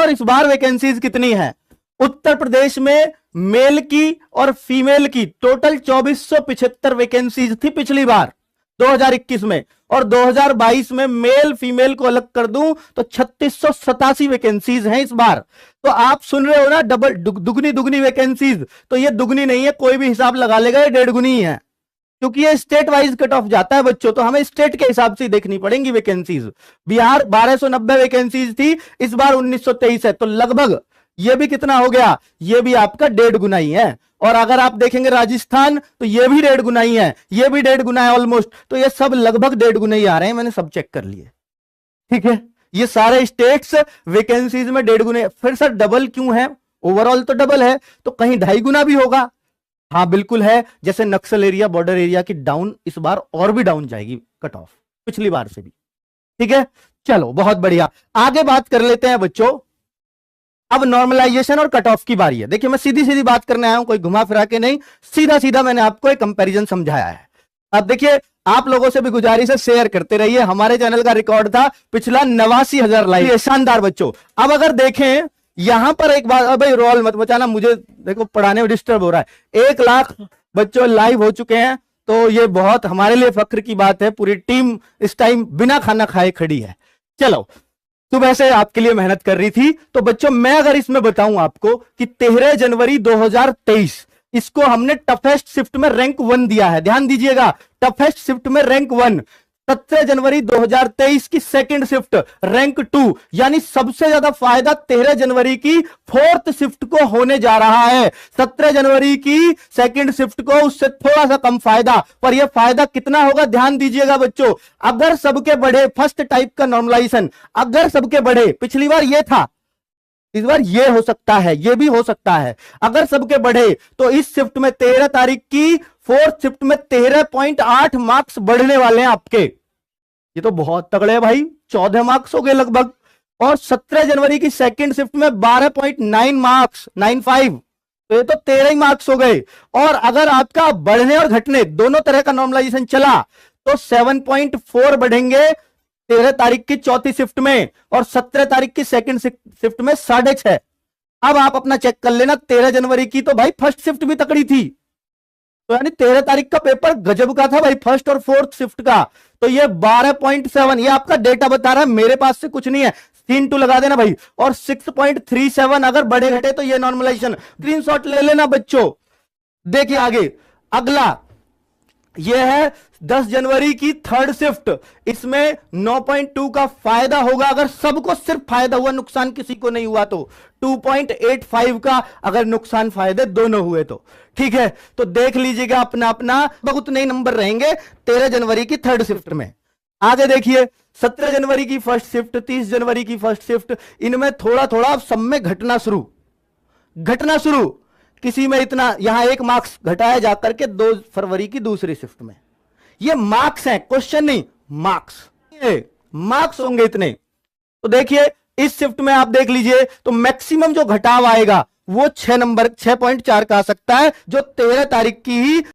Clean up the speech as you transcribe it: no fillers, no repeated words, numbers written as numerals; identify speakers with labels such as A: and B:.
A: और इस बार वैकेंसीज कितनी है? उत्तर प्रदेश में मेल की और फीमेल की टोटल 2475 वैकेंसीज थी पिछली बार 2021 में, और 2022 में मेल फीमेल को अलग कर दूं तो 3687 वैकेंसीज हैं इस बार। तो आप सुन रहे हो ना, डबल दुगनी दुगनी वैकेंसीज, तो ये दुगनी नहीं है, कोई भी हिसाब लगा लेगा ये 1.5 गुनी है, क्योंकि ये स्टेट वाइज कट ऑफ जाता है बच्चों, तो हमें स्टेट के हिसाब से देखनी पड़ेंगी वैकेंसीज। बिहार 1290 वैकेंसीज थी, इस बार 1923 है, तो लगभग ये भी कितना हो गया, ये भी आपका 1.5 गुना ही है। और अगर आप देखेंगे राजस्थान तो ये भी 1.5 गुना ही है, ये भी 1.5 गुना है ऑलमोस्ट, तो ये सब लगभग 1.5 गुना ही आ रहे हैं, मैंने सब चेक कर लिए। ठीक है, ये सारे स्टेट्स वैकेंसीज में 1.5 गुना। फिर सर डबल क्यों है? ओवरऑल तो डबल है, तो कहीं 2.5 गुना भी होगा? हाँ बिल्कुल है, जैसे नक्सल एरिया, बॉर्डर एरिया की डाउन इस बार और भी डाउन जाएगी कट ऑफ पिछली बार से भी। ठीक है, चलो बहुत बढ़िया, आगे बात कर लेते हैं बच्चों। अब नॉर्मलाइजेशन और कट ऑफ की बारी है। देखिए मैं सीधी सीधी बात करने आया हूं, कोई घुमा फिरा के नहीं, सीधा सीधा मैंने आपको एक कंपैरिजन समझाया है। अब देखिए आप लोगों से भी गुजारिश है, शेयर करते रहिए, हमारे चैनल का रिकॉर्ड था पिछला 89,000 लाइक, शानदार बच्चों। अब अगर देखें यहां पर एक बात, भाई रोल मत बचाना, मुझे देखो पढ़ाने में डिस्टर्ब हो रहा है। 1 लाख बच्चों लाइव हो चुके हैं, तो ये बहुत हमारे लिए फख्र की बात है। पूरी टीम इस टाइम बिना खाना खाए खड़ी है। चलो, सुबह से आपके लिए मेहनत कर रही थी। तो बच्चों मैं अगर इसमें बताऊं आपको कि 13 जनवरी 2023 इसको हमने टफेस्ट शिफ्ट में रैंक 1 दिया है, ध्यान दीजिएगा, टफेस्ट शिफ्ट में रैंक 1। 17 जनवरी 2023 की सेकंड शिफ्ट रैंक 2, यानी सबसे ज्यादा फायदा 13 जनवरी की 4th शिफ्ट को होने जा रहा है। 17 जनवरी की सेकंड शिफ्ट को उससे थोड़ा सा कम फायदा, पर यह फायदा कितना होगा ध्यान दीजिएगा बच्चों। अगर सबके बढ़े, फर्स्ट टाइप का नॉर्मलाइजेशन अगर सबके बढ़े, पिछली बार यह था, इस बार ये हो सकता है, ये भी हो सकता है। अगर सबके बढ़े तो इस शिफ्ट में 13 तारीख की 4th शिफ्ट में 13.8 मार्क्स बढ़ने वाले हैं आपके। ये तो बहुत तगड़े है भाई, 14 मार्क्स हो गए लगभग। और 17 जनवरी की सेकंड शिफ्ट में 12.9 मार्क्स, 95, तो ये तो 13 ही मार्क्स हो गए। और अगर आपका बढ़ने और घटने दोनों तरह का नॉर्मलाइजेशन चला तो 7.4 बढ़ेंगे 13 तारीख की चौथी शिफ्ट में, और 17 तारीख की सेकंड शिफ्ट में 6.5। अब आप अपना चेक कर लेना, 13 जनवरी की तो भाई फर्स्ट शिफ्ट भी तकड़ी थी, तो यानी 13 तारीख का पेपर गजब का था भाई, फर्स्ट और 4th शिफ्ट का। तो ये 12.7, ये आपका डेटा बता रहा है, मेरे पास से कुछ नहीं है, सीन 2 लगा देना भाई। और 6.37 अगर बढ़े घटे तो ये नॉर्मलाइजेशन, स्क्रीनशॉट ले लेना बच्चों। देखिए आगे अगला, यह है 10 जनवरी की 3rd शिफ्ट, इसमें 9.2 का फायदा होगा अगर सबको सिर्फ फायदा हुआ, नुकसान किसी को नहीं हुआ तो 2.85 का अगर नुकसान फायदे दोनों हुए तो। ठीक है, तो देख लीजिएगा अपना अपना, बहुत नए नंबर रहेंगे 13 जनवरी की 3rd शिफ्ट में। आगे देखिए 17 जनवरी की फर्स्ट शिफ्ट, 30 जनवरी की फर्स्ट शिफ्ट, इनमें थोड़ा थोड़ा सब में घटना शुरू, किसी में इतना, यहां 1 मार्क्स घटाया जाकर के 2 फरवरी की दूसरी शिफ्ट में। ये मार्क्स हैं, क्वेश्चन नहीं, मार्क्स होंगे इतने। तो देखिए इस शिफ्ट में आप देख लीजिए तो मैक्सिमम जो घटाव आएगा वो 6 नंबर 6.4 का आ सकता है, जो 13 तारीख की ही